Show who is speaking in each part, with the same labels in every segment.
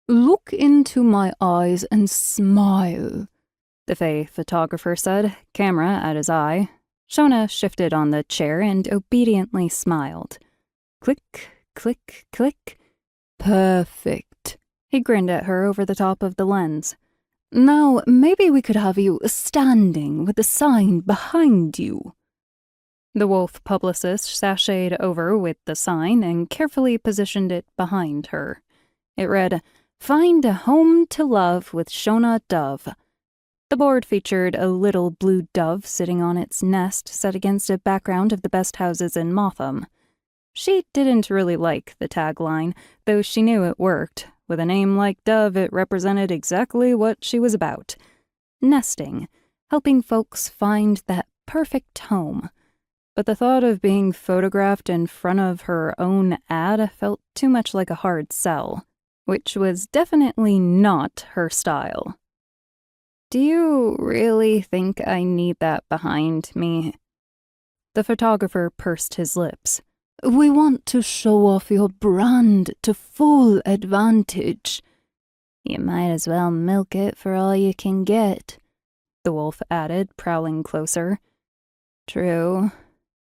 Speaker 1: Look into my eyes and smile, the Fae photographer said, camera at his eye. Shona shifted on the chair and obediently smiled. Click, click, click. Perfect. He grinned at her over the top of the lens. Now, maybe we could have you standing with the sign behind you. The wolf publicist sashayed over with the sign and carefully positioned it behind her. It read, Find a home to love with Shona Dove. The board featured a little blue dove sitting on its nest set against a background of the best houses in Motham. She didn't really like the tagline, though she knew it worked. With a name like Dove, it represented exactly what she was about. Nesting, helping folks find that perfect home. But the thought of being photographed in front of her own ad felt too much like a hard sell, which was definitely not her style. Do you really think I need that behind me? The photographer pursed his lips. We want to show off your brand to full advantage. You might as well milk it for all you can get, the wolf added, prowling closer. True,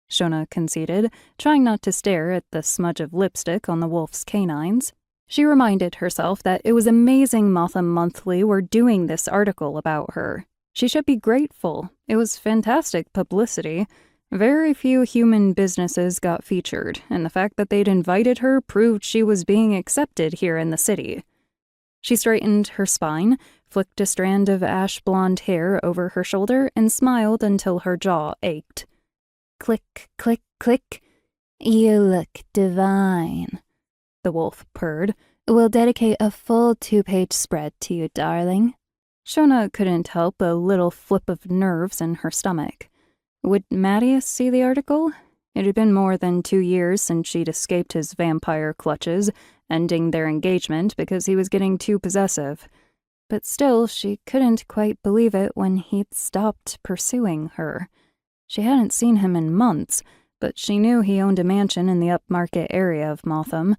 Speaker 1: Shona conceded, trying not to stare at the smudge of lipstick on the wolf's canines. She reminded herself that it was amazing Motham Monthly were doing this article about her. She should be grateful. It was fantastic publicity. Very few human businesses got featured, and the fact that they'd invited her proved she was being accepted here in the city. She straightened her spine, flicked a strand of ash-blonde hair over her shoulder, and smiled until her jaw ached. Click, click, click. You look divine, the wolf purred. We'll dedicate a full 2-page spread to you, darling. Shona couldn't help a little flip of nerves in her stomach. Would Mattias see the article? It had been more than 2 years since she'd escaped his vampire clutches, ending their engagement because he was getting too possessive. But still, she couldn't quite believe it when he'd stopped pursuing her. She hadn't seen him in months, but she knew he owned a mansion in the upmarket area of Motham.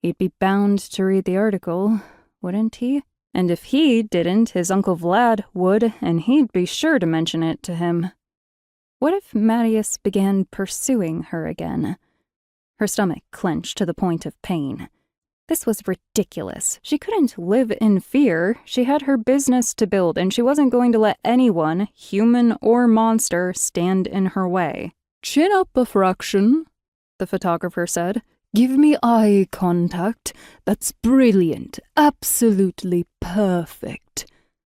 Speaker 1: He'd be bound to read the article, wouldn't he? And if he didn't, his Uncle Vlad would, and he'd be sure to mention it to him. What if Mattias began pursuing her again? Her stomach clenched to the point of pain. This was ridiculous. She couldn't live in fear. She had her business to build, and she wasn't going to let anyone, human or monster, stand in her way. Chin up a fraction, the photographer said. Give me eye contact. That's brilliant. Absolutely perfect.